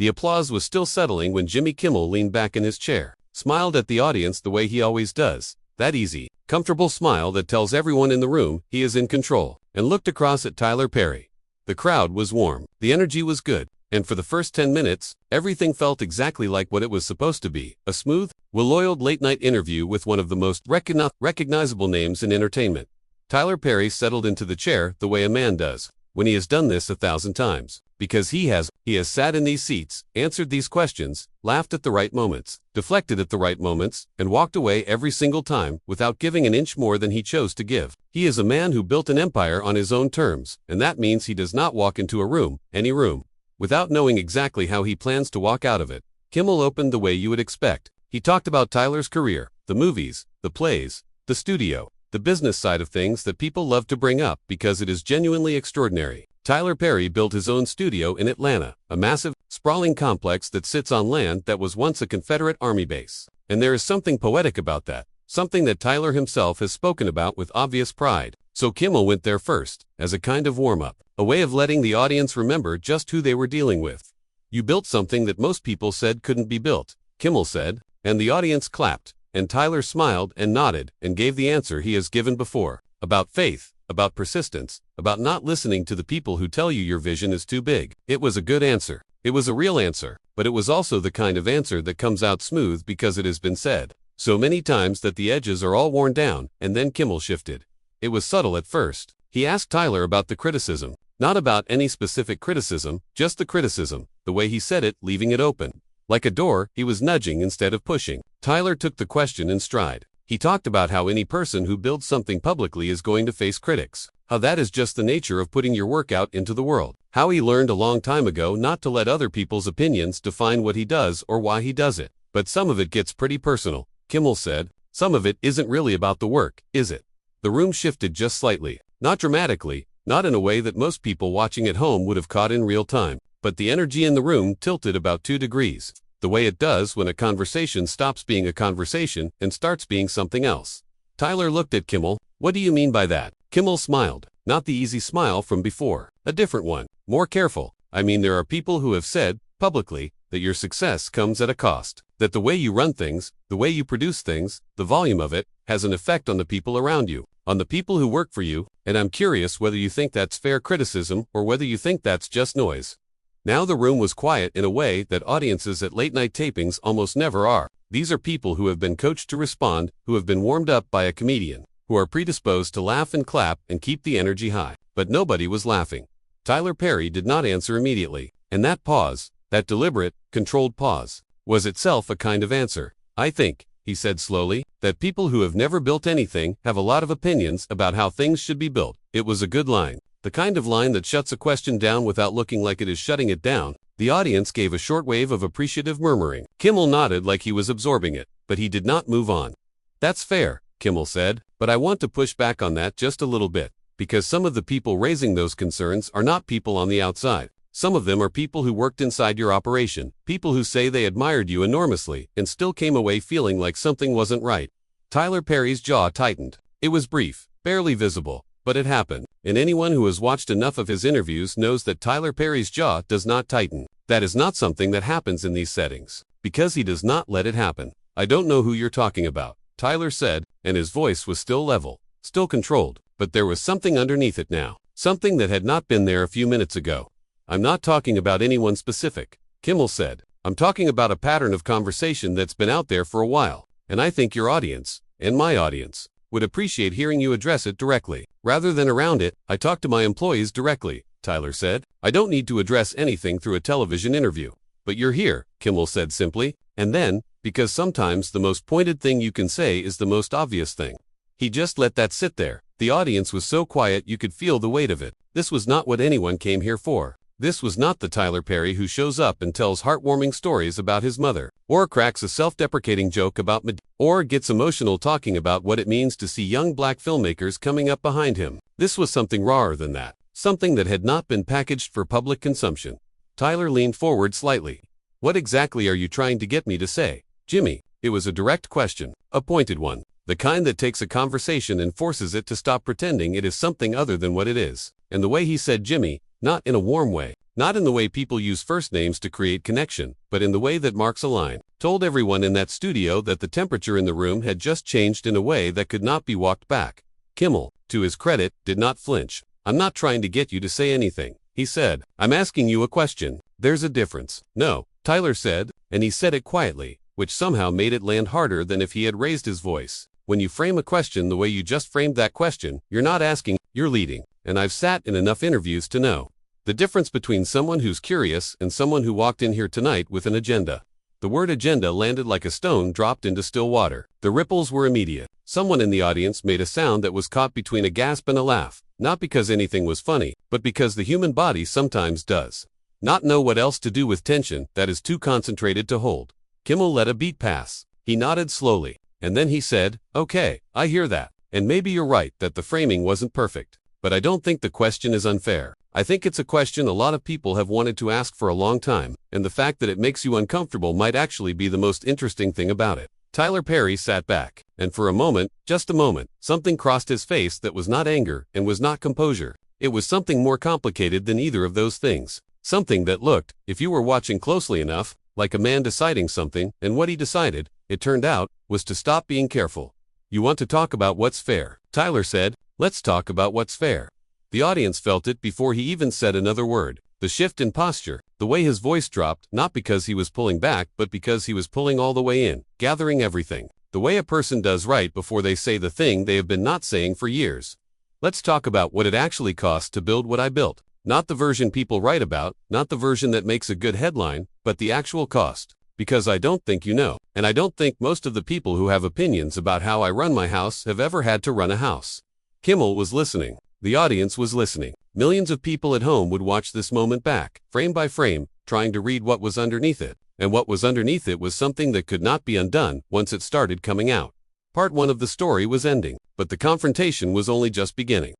The applause was still settling when Jimmy Kimmel leaned back in his chair, smiled at the audience the way he always does, that easy, comfortable smile that tells everyone in the room he is in control, and looked across at Tyler Perry. The crowd was warm, the energy was good, and for the first 10 minutes, everything felt exactly like what it was supposed to be, a smooth, well-oiled late-night interview with one of the most recognizable names in entertainment. Tyler Perry settled into the chair the way a man does, when he has done this 1,000 times, because he has sat in these seats, answered these questions, laughed at the right moments, deflected at the right moments, and walked away every single time without giving an inch more than he chose to give. He is a man who built an empire on his own terms, and that means he does not walk into a room, any room, without knowing exactly how he plans to walk out of it. Kimmel opened the way you would expect. He talked about Tyler's career, the movies, the plays, the studio, the business side of things that people love to bring up because it is genuinely extraordinary. Tyler Perry built his own studio in Atlanta, a massive, sprawling complex that sits on land that was once a Confederate Army base. And there is something poetic about that, something that Tyler himself has spoken about with obvious pride. So Kimmel went there first, as a kind of warm-up, a way of letting the audience remember just who they were dealing with. You built something that most people said couldn't be built, Kimmel said, and the audience clapped. And Tyler smiled and nodded and gave the answer he has given before, about faith, about persistence, about not listening to the people who tell you your vision is too big. It was a good answer. It was a real answer, but it was also the kind of answer that comes out smooth because it has been said so many times that the edges are all worn down, and then Kimmel shifted. It was subtle at first. He asked Tyler about the criticism, not about any specific criticism, just the criticism, the way he said it, leaving it open. Like a door, he was nudging instead of pushing. Tyler took the question in stride. He talked about how any person who builds something publicly is going to face critics, how that is just the nature of putting your work out into the world, how he learned a long time ago not to let other people's opinions define what he does or why he does it. But some of it gets pretty personal, Kimmel said. Some of it isn't really about the work, is it? The room shifted just slightly, not dramatically, not in a way that most people watching at home would have caught in real time, but the energy in the room tilted about 2 degrees. The way it does when a conversation stops being a conversation and starts being something else. Tyler looked at Kimmel. What do you mean by that? Kimmel smiled, not the easy smile from before, a different one, more careful. I mean, there are people who have said, publicly, that your success comes at a cost, that the way you run things, the way you produce things, the volume of it, has an effect on the people around you, on the people who work for you, and I'm curious whether you think that's fair criticism or whether you think that's just noise. Now the room was quiet in a way that audiences at late-night tapings almost never are. These are people who have been coached to respond, who have been warmed up by a comedian, who are predisposed to laugh and clap and keep the energy high. But nobody was laughing. Tyler Perry did not answer immediately, and that pause, that deliberate, controlled pause, was itself a kind of answer. I think, he said slowly, that people who have never built anything have a lot of opinions about how things should be built. It was a good line. The kind of line that shuts a question down without looking like it is shutting it down. The audience gave a short wave of appreciative murmuring. Kimmel nodded like he was absorbing it, but he did not move on. That's fair, Kimmel said, but I want to push back on that just a little bit, because some of the people raising those concerns are not people on the outside. Some of them are people who worked inside your operation, people who say they admired you enormously and still came away feeling like something wasn't right. Tyler Perry's jaw tightened. It was brief, barely visible, but it happened. And anyone who has watched enough of his interviews knows that Tyler Perry's jaw does not tighten. That is not something that happens in these settings, because he does not let it happen. I don't know who you're talking about, Tyler said, and his voice was still level, still controlled, but there was something underneath it now, something that had not been there a few minutes ago. I'm not talking about anyone specific, Kimmel said. I'm talking about a pattern of conversation that's been out there for a while, and I think your audience, and my audience, would appreciate hearing you address it directly. Rather than around it, I talk to my employees directly, Tyler said. I don't need to address anything through a television interview. But you're here, Kimmel said simply, and then, because sometimes the most pointed thing you can say is the most obvious thing. He just let that sit there. The audience was so quiet you could feel the weight of it. This was not what anyone came here for. This was not the Tyler Perry who shows up and tells heartwarming stories about his mother, or cracks a self-deprecating joke about Madonna, or gets emotional talking about what it means to see young black filmmakers coming up behind him. This was something rawer than that, something that had not been packaged for public consumption. Tyler leaned forward slightly. What exactly are you trying to get me to say, Jimmy? It was a direct question, a pointed one, the kind that takes a conversation and forces it to stop pretending it is something other than what it is. And the way he said Jimmy, not in a warm way, Not in the way people use first names to create connection, but in the way that marks a line. Told everyone in that studio that the temperature in the room had just changed in a way that could not be walked back. Kimmel, to his credit, did not flinch. "I'm not trying to get you to say anything," he said. "I'm asking you a question. There's a difference." "No," Tyler said, and he said it quietly, which somehow made it land harder than if he had raised his voice. "When you frame a question the way you just framed that question, you're not asking, you're leading. And I've sat in enough interviews to know the difference between someone who's curious and someone who walked in here tonight with an agenda." The word agenda landed like a stone dropped into still water. The ripples were immediate. Someone in the audience made a sound that was caught between a gasp and a laugh, not because anything was funny, but because the human body sometimes does not know what else to do with tension that is too concentrated to hold. Kimmel let a beat pass. He nodded slowly, and then he said, "Okay, I hear that. And maybe you're right that the framing wasn't perfect. But I don't think the question is unfair. I think it's a question a lot of people have wanted to ask for a long time, and the fact that it makes you uncomfortable might actually be the most interesting thing about it." Tyler Perry sat back, and for a moment, just a moment, something crossed his face that was not anger and was not composure. It was something more complicated than either of those things. Something that looked, if you were watching closely enough, like a man deciding something, and what he decided, it turned out, was to stop being careful. "You want to talk about what's fair," Tyler said. "Let's talk about what's fair." The audience felt it before he even said another word. The shift in posture, the way his voice dropped, not because he was pulling back, but because he was pulling all the way in, gathering everything. The way a person does right before they say the thing they have been not saying for years. "Let's talk about what it actually costs to build what I built. Not the version people write about, not the version that makes a good headline, but the actual cost. Because I don't think you know, and I don't think most of the people who have opinions about how I run my house have ever had to run a house." Kimmel was listening. The audience was listening. Millions of people at home would watch this moment back, frame by frame, trying to read what was underneath it. And what was underneath it was something that could not be undone once it started coming out. Part 1 of the story was ending, but the confrontation was only just beginning.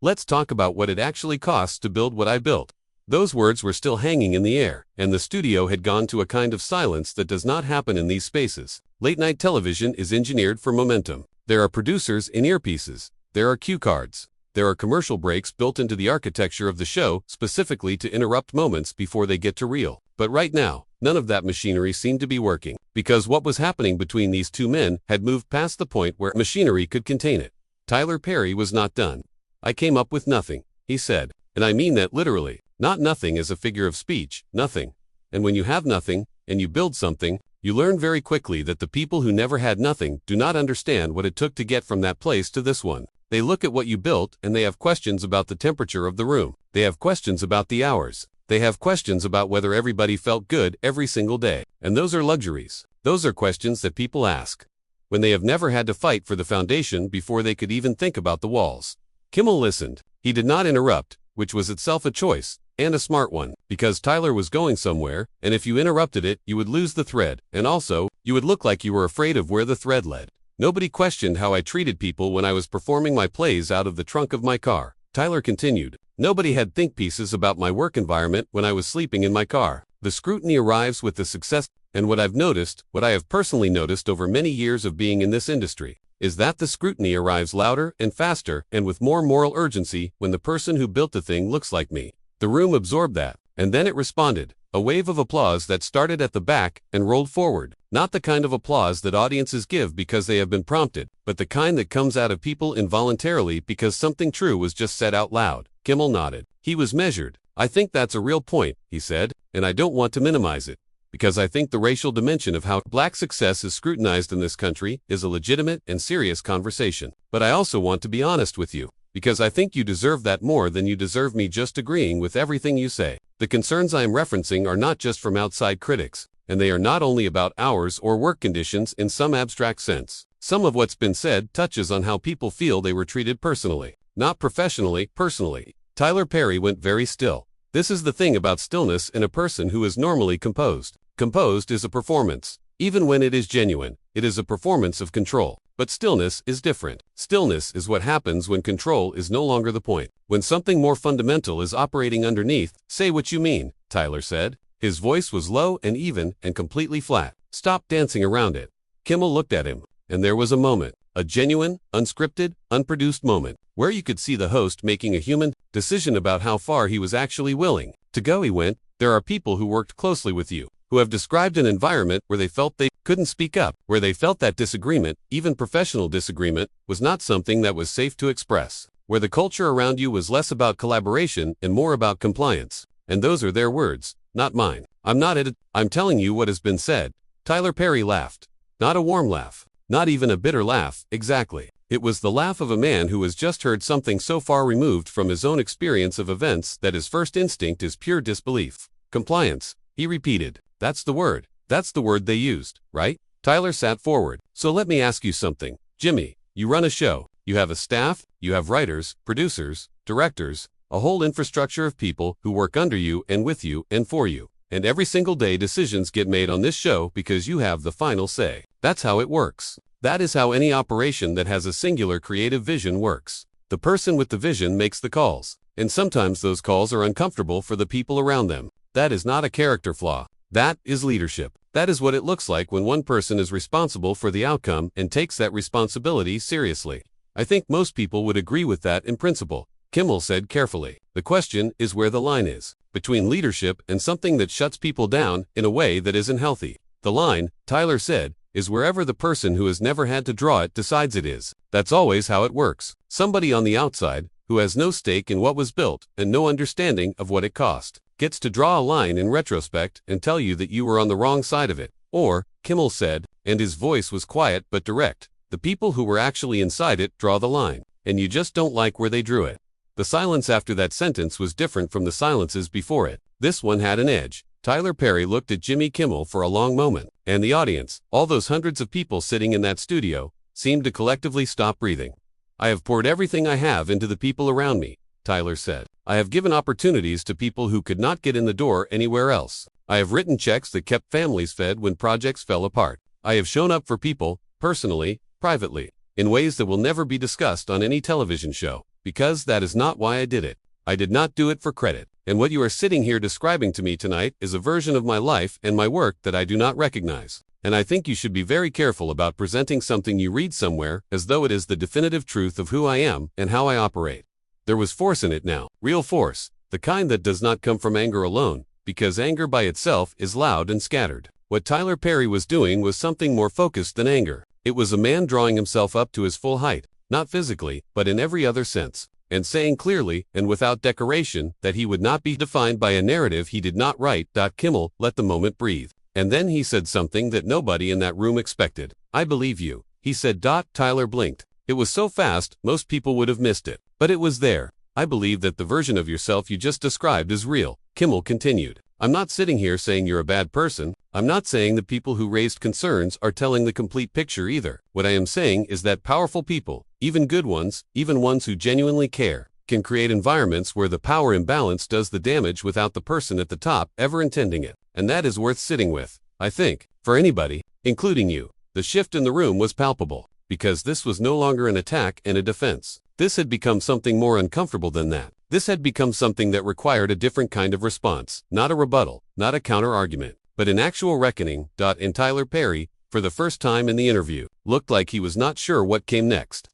"Let's talk about what it actually costs to build what I built." Those words were still hanging in the air, and the studio had gone to a kind of silence that does not happen in these spaces. Late-night television is engineered for momentum. There are producers in earpieces. There are cue cards. There are commercial breaks built into the architecture of the show specifically to interrupt moments before they get to reel. But right now, none of that machinery seemed to be working, because what was happening between these two men had moved past the point where machinery could contain it. Tyler Perry was not done. "I came up with nothing," he said. "And I mean that literally, not nothing as a figure of speech, nothing. And when you have nothing, and you build something, you learn very quickly that the people who never had nothing do not understand what it took to get from that place to this one. They look at what you built and they have questions about the temperature of the room. They have questions about the hours. They have questions about whether everybody felt good every single day. And those are luxuries. Those are questions that people ask when they have never had to fight for the foundation before they could even think about the walls." Kimmel listened. He did not interrupt, which was itself a choice, and a smart one, because Tyler was going somewhere, and if you interrupted it, you would lose the thread, and also, you would look like you were afraid of where the thread led. "Nobody questioned how I treated people when I was performing my plays out of the trunk of my car," Tyler continued. "Nobody had think pieces about my work environment when I was sleeping in my car. The scrutiny arrives with the success, and what I've noticed, what I have personally noticed over many years of being in this industry, is that the scrutiny arrives louder and faster and with more moral urgency when the person who built the thing looks like me." The room absorbed that, and then it responded. A wave of applause that started at the back and rolled forward. Not the kind of applause that audiences give because they have been prompted, but the kind that comes out of people involuntarily because something true was just said out loud. Kimmel nodded. He was measured. "I think that's a real point," he said, "and I don't want to minimize it, because I think the racial dimension of how black success is scrutinized in this country is a legitimate and serious conversation. But I also want to be honest with you, because I think you deserve that more than you deserve me just agreeing with everything you say. The concerns I am referencing are not just from outside critics, and they are not only about hours or work conditions in some abstract sense. Some of what's been said touches on how people feel they were treated personally, not professionally, personally." Tyler Perry went very still. This is the thing about stillness in a person who is normally composed. Composed is a performance. Even when it is genuine, it is a performance of control. But stillness is different. Stillness is what happens when control is no longer the point. When something more fundamental is operating underneath. "Say what you mean," Tyler said. His voice was low and even and completely flat. "Stop dancing around it." Kimmel looked at him, and there was a moment, a genuine, unscripted, unproduced moment, where you could see the host making a human decision about how far he was actually willing to go. He went, there are people who worked closely with you, who have described an environment where they felt they couldn't speak up, where they felt that disagreement, even professional disagreement, was not something that was safe to express, where the culture around you was less about collaboration and more about compliance. And those are their words, not mine. I'm telling you what has been said. Tyler Perry laughed. Not a warm laugh. Not even a bitter laugh, exactly. It was the laugh of a man who has just heard something so far removed from his own experience of events that his first instinct is pure disbelief. Compliance, he repeated. That's the word. That's the word they used, right? Tyler sat forward. So let me ask you something. Jimmy, you run a show. You have a staff, you have writers, producers, directors, a whole infrastructure of people who work under you and with you and for you. And every single day decisions get made on this show because you have the final say. That's how it works. That is how any operation that has a singular creative vision works. The person with the vision makes the calls. And sometimes those calls are uncomfortable for the people around them. That is not a character flaw. That is leadership. That is what it looks like when one person is responsible for the outcome and takes that responsibility seriously. I think most people would agree with that in principle, Kimmel said carefully. The question is where the line is between leadership and something that shuts people down in a way that isn't healthy. The line, Tyler said, is wherever the person who has never had to draw it decides it is. That's always how it works. Somebody on the outside, who has no stake in what was built and no understanding of what it cost, gets to draw a line in retrospect and tell you that you were on the wrong side of it. Or, Kimmel said, and his voice was quiet but direct, the people who were actually inside it draw the line, and you just don't like where they drew it. The silence after that sentence was different from the silences before it. This one had an edge. Tyler Perry looked at Jimmy Kimmel for a long moment, and the audience, all those hundreds of people sitting in that studio, seemed to collectively stop breathing. I have poured everything I have into the people around me, Tyler said. I have given opportunities to people who could not get in the door anywhere else. I have written checks that kept families fed when projects fell apart. I have shown up for people, personally, privately, in ways that will never be discussed on any television show, because that is not why I did it. I did not do it for credit. And what you are sitting here describing to me tonight is a version of my life and my work that I do not recognize. And I think you should be very careful about presenting something you read somewhere as though it is the definitive truth of who I am and how I operate. There was force in it now, real force, the kind that does not come from anger alone, because anger by itself is loud and scattered. What Tyler Perry was doing was something more focused than anger. It was a man drawing himself up to his full height, not physically, but in every other sense, and saying clearly and without decoration that he would not be defined by a narrative he did not write. Kimmel let the moment breathe. And then he said something that nobody in that room expected. I believe you, he said. Tyler blinked. It was so fast, most people would have missed it. But it was there. I believe that the version of yourself you just described is real, Kimmel continued. I'm not sitting here saying you're a bad person. I'm not saying the people who raised concerns are telling the complete picture either. What I am saying is that powerful people, even good ones, even ones who genuinely care, can create environments where the power imbalance does the damage without the person at the top ever intending it. And that is worth sitting with, I think, for anybody, including you. The shift in the room was palpable, because this was no longer an attack and a defense. This had become something more uncomfortable than that. This had become something that required a different kind of response, not a rebuttal, not a counter-argument, but an actual reckoning. And Tyler Perry, for the first time in the interview, looked like he was not sure what came next.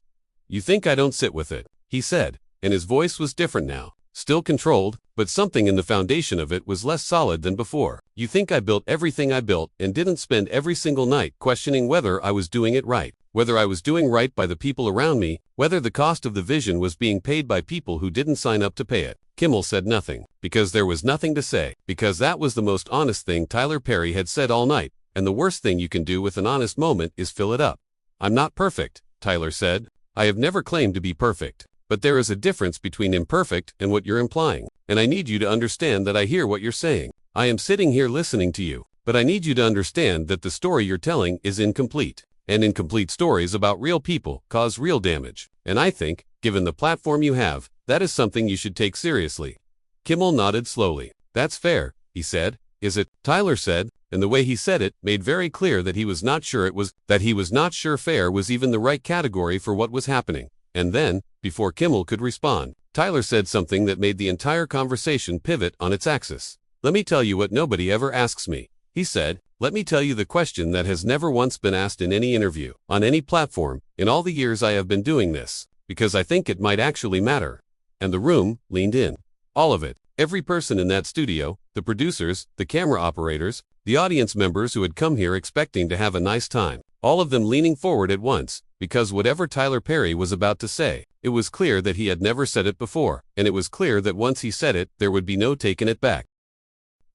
You think I don't sit with it, he said, and his voice was different now, still controlled, but something in the foundation of it was less solid than before. You think I built everything I built and didn't spend every single night questioning whether I was doing it right, whether I was doing right by the people around me, whether the cost of the vision was being paid by people who didn't sign up to pay it. Kimmel said nothing, because there was nothing to say, because that was the most honest thing Tyler Perry had said all night, and the worst thing you can do with an honest moment is fill it up. I'm not perfect, Tyler said. I have never claimed to be perfect. But there is a difference between imperfect and what you're implying, and I need you to understand that I hear what you're saying. I am sitting here listening to you, but I need you to understand that the story you're telling is incomplete, and incomplete stories about real people cause real damage. And I think, given the platform you have, that is something you should take seriously. Kimmel nodded slowly. That's fair, he said. Is it? Tyler said, and the way he said it made very clear that he was not sure fair was even the right category for what was happening. And then, before Kimmel could respond, Tyler said something that made the entire conversation pivot on its axis. Let me tell you what nobody ever asks me, he said. Let me tell you the question that has never once been asked in any interview, on any platform, in all the years I have been doing this, because I think it might actually matter. And the room leaned in. All of it. Every person in that studio, the producers, the camera operators, the audience members who had come here expecting to have a nice time. All of them leaning forward at once, because whatever Tyler Perry was about to say, it was clear that he had never said it before, and it was clear that once he said it, there would be no taking it back.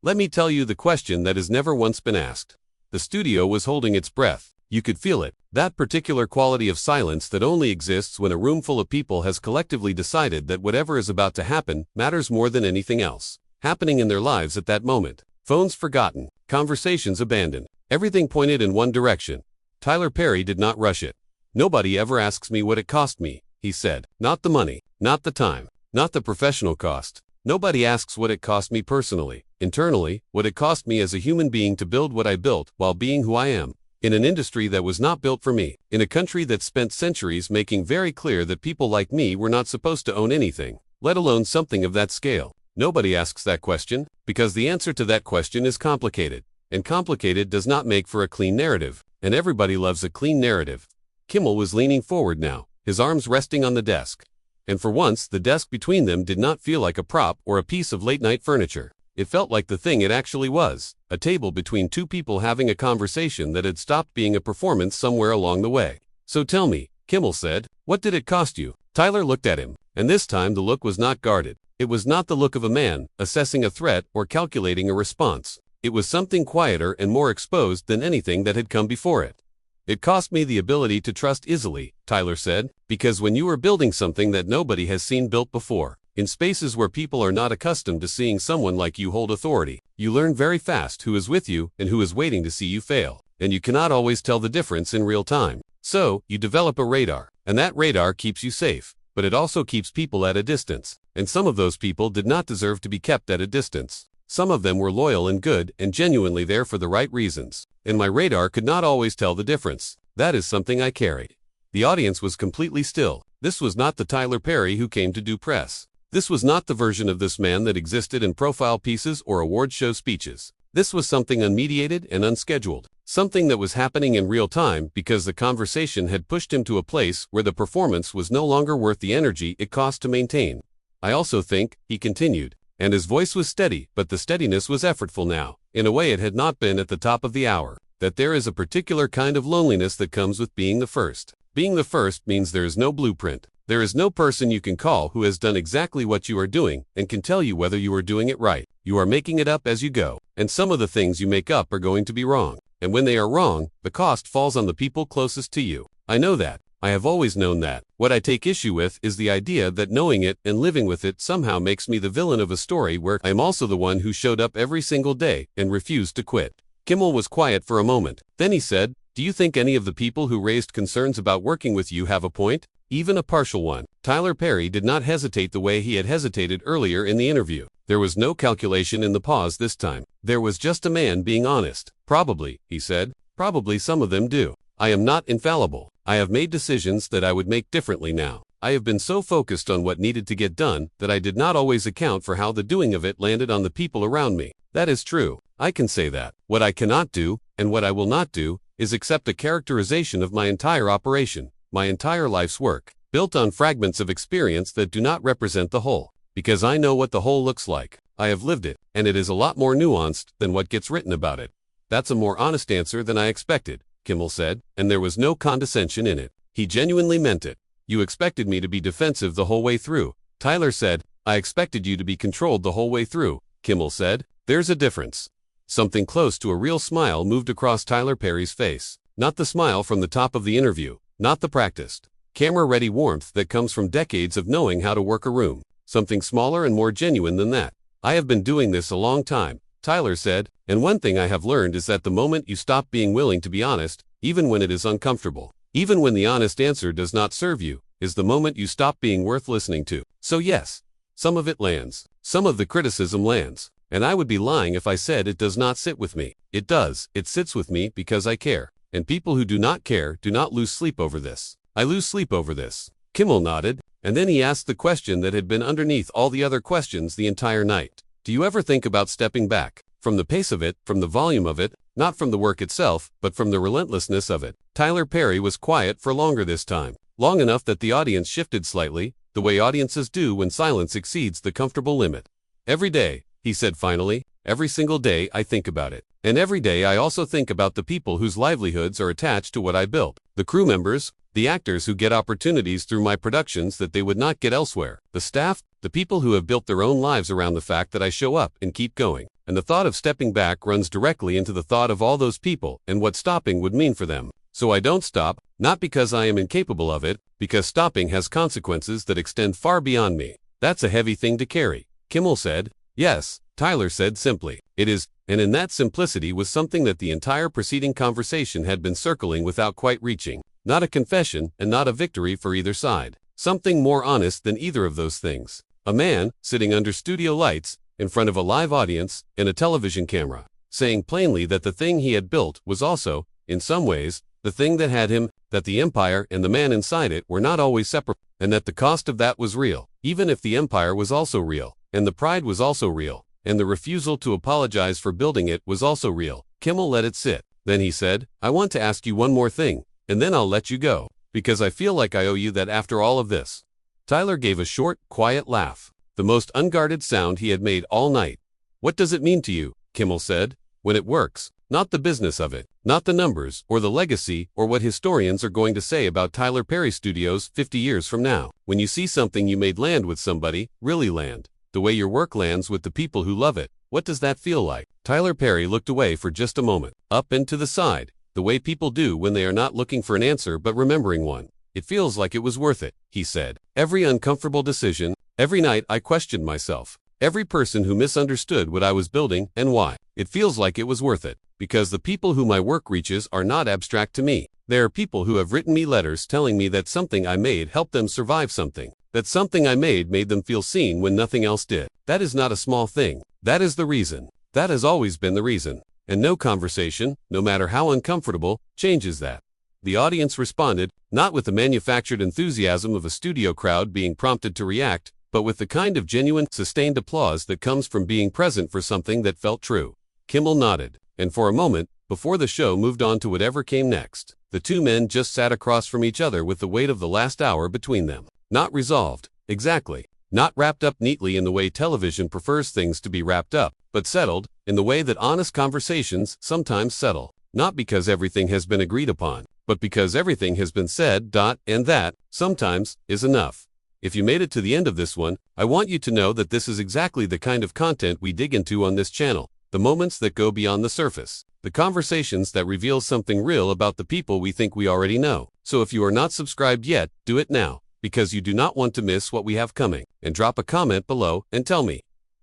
Let me tell you the question that has never once been asked. The studio was holding its breath. You could feel it, that particular quality of silence that only exists when a room full of people has collectively decided that whatever is about to happen matters more than anything else happening in their lives at that moment. Phones forgotten, conversations abandoned, everything pointed in one direction. Tyler Perry did not rush it. Nobody ever asks me what it cost me, he said. Not the money, not the time, not the professional cost. Nobody asks what it cost me personally, internally, what it cost me as a human being to build what I built while being who I am. In an industry that was not built for me, in a country that spent centuries making very clear that people like me were not supposed to own anything, let alone something of that scale. Nobody asks that question, because the answer to that question is complicated, and complicated does not make for a clean narrative, and everybody loves a clean narrative. Kimmel was leaning forward now, his arms resting on the desk. And for once, the desk between them did not feel like a prop or a piece of late-night furniture. It felt like the thing it actually was, a table between two people having a conversation that had stopped being a performance somewhere along the way. So tell me, Kimmel said, what did it cost you? Tyler looked at him, and this time the look was not guarded. It was not the look of a man, assessing a threat or calculating a response. It was something quieter and more exposed than anything that had come before it. It cost me the ability to trust easily, Tyler said, because when you are building something that nobody has seen built before, in spaces where people are not accustomed to seeing someone like you hold authority, you learn very fast who is with you and who is waiting to see you fail, and you cannot always tell the difference in real time. So, you develop a radar, and that radar keeps you safe, but it also keeps people at a distance, and some of those people did not deserve to be kept at a distance. Some of them were loyal and good and genuinely there for the right reasons, and my radar could not always tell the difference. That is something I carried. The audience was completely still. This was not the Tyler Perry who came to do press. This was not the version of this man that existed in profile pieces or award show speeches. This was something unmediated and unscheduled, something that was happening in real time because the conversation had pushed him to a place where the performance was no longer worth the energy it cost to maintain. I also think, he continued, and his voice was steady, but the steadiness was effortful now, in a way it had not been at the top of the hour, that there is a particular kind of loneliness that comes with being the first. Being the first means there is no blueprint. There is no person you can call who has done exactly what you are doing and can tell you whether you are doing it right. You are making it up as you go, and some of the things you make up are going to be wrong. And when they are wrong, the cost falls on the people closest to you. I know that. I have always known that. What I take issue with is the idea that knowing it and living with it somehow makes me the villain of a story where I am also the one who showed up every single day and refused to quit. Kimmel was quiet for a moment. Then he said, "Do you think any of the people who raised concerns about working with you have a point? Even a partial one?" Tyler Perry did not hesitate the way he had hesitated earlier in the interview. There was no calculation in the pause this time. There was just a man being honest. "Probably," he said. "Probably some of them do. I am not infallible. I have made decisions that I would make differently now. I have been so focused on what needed to get done that I did not always account for how the doing of it landed on the people around me. That is true. I can say that. What I cannot do, and what I will not do, is accept a characterization of my entire operation, my entire life's work, built on fragments of experience that do not represent the whole. Because I know what the whole looks like. I have lived it, and it is a lot more nuanced than what gets written about it." "That's a more honest answer than I expected," Kimmel said, and there was no condescension in it. He genuinely meant it. "You expected me to be defensive the whole way through," Tyler said. "I expected you to be controlled the whole way through," Kimmel said. "There's a difference." Something close to a real smile moved across Tyler Perry's face. Not the smile from the top of the interview, not the practiced, camera-ready warmth that comes from decades of knowing how to work a room. Something smaller and more genuine than that. "I have been doing this a long time," Tyler said, "and one thing I have learned is that the moment you stop being willing to be honest, even when it is uncomfortable, even when the honest answer does not serve you, is the moment you stop being worth listening to." So yes, some of it lands. Some of the criticism lands. And I would be lying if I said it does not sit with me. It does. It sits with me because I care. And people who do not care do not lose sleep over this. I lose sleep over this. Kimmel nodded, and then he asked the question that had been underneath all the other questions the entire night. "Do you ever think about stepping back? From the pace of it, from the volume of it, not from the work itself, but from the relentlessness of it?" Tyler Perry was quiet for longer this time. Long enough that the audience shifted slightly, the way audiences do when silence exceeds the comfortable limit. Every day, he said finally, every single day I think about it. And every day I also think about the people whose livelihoods are attached to what I built. The crew members, the actors who get opportunities through my productions that they would not get elsewhere. The staff, the people who have built their own lives around the fact that I show up and keep going. And the thought of stepping back runs directly into the thought of all those people and what stopping would mean for them. So I don't stop, not because I am incapable of it, because stopping has consequences that extend far beyond me. That's a heavy thing to carry, Kimmel said. Yes, Tyler said simply. It is, and in that simplicity was something that the entire preceding conversation had been circling without quite reaching. Not a confession and not a victory for either side. Something more honest than either of those things. A man, sitting under studio lights, in front of a live audience, and a television camera, saying plainly that the thing he had built was also, in some ways, the thing that had him, that the empire and the man inside it were not always separate, and that the cost of that was real, even if the empire was also real, and the pride was also real, and the refusal to apologize for building it was also real. Kimmel let it sit. Then he said, I want to ask you one more thing, and then I'll let you go, because I feel like I owe you that after all of this. Tyler gave a short, quiet laugh, the most unguarded sound he had made all night. What does it mean to you, Kimmel said, when it works? Not the business of it, not the numbers, or the legacy, or what historians are going to say about Tyler Perry Studios 50 years from now. When you see something you made land with somebody, really land, the way your work lands with the people who love it, what does that feel like? Tyler Perry looked away for just a moment, up and to the side, the way people do when they are not looking for an answer but remembering one. It feels like it was worth it, he said. Every uncomfortable decision, every night I questioned myself. Every person who misunderstood what I was building and why. It feels like it was worth it. Because the people who my work reaches are not abstract to me. They are people who have written me letters telling me that something I made helped them survive something. That something I made them feel seen when nothing else did. That is not a small thing. That is the reason. That has always been the reason. And no conversation, no matter how uncomfortable, changes that. The audience responded, not with the manufactured enthusiasm of a studio crowd being prompted to react, but with the kind of genuine, sustained applause that comes from being present for something that felt true. Kimmel nodded. And for a moment, before the show moved on to whatever came next, the two men just sat across from each other with the weight of the last hour between them. Not resolved, exactly. Not wrapped up neatly in the way television prefers things to be wrapped up, but settled, in the way that honest conversations sometimes settle. Not because everything has been agreed upon, but because everything has been said, and that, sometimes, is enough. If you made it to the end of this one, I want you to know that this is exactly the kind of content we dig into on this channel. The moments that go beyond the surface. The conversations that reveal something real about the people we think we already know. So if you are not subscribed yet, do it now, because you do not want to miss what we have coming. And drop a comment below and tell me.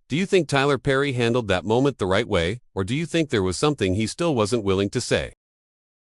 Do you think Tyler Perry handled that moment the right way, or do you think there was something he still wasn't willing to say?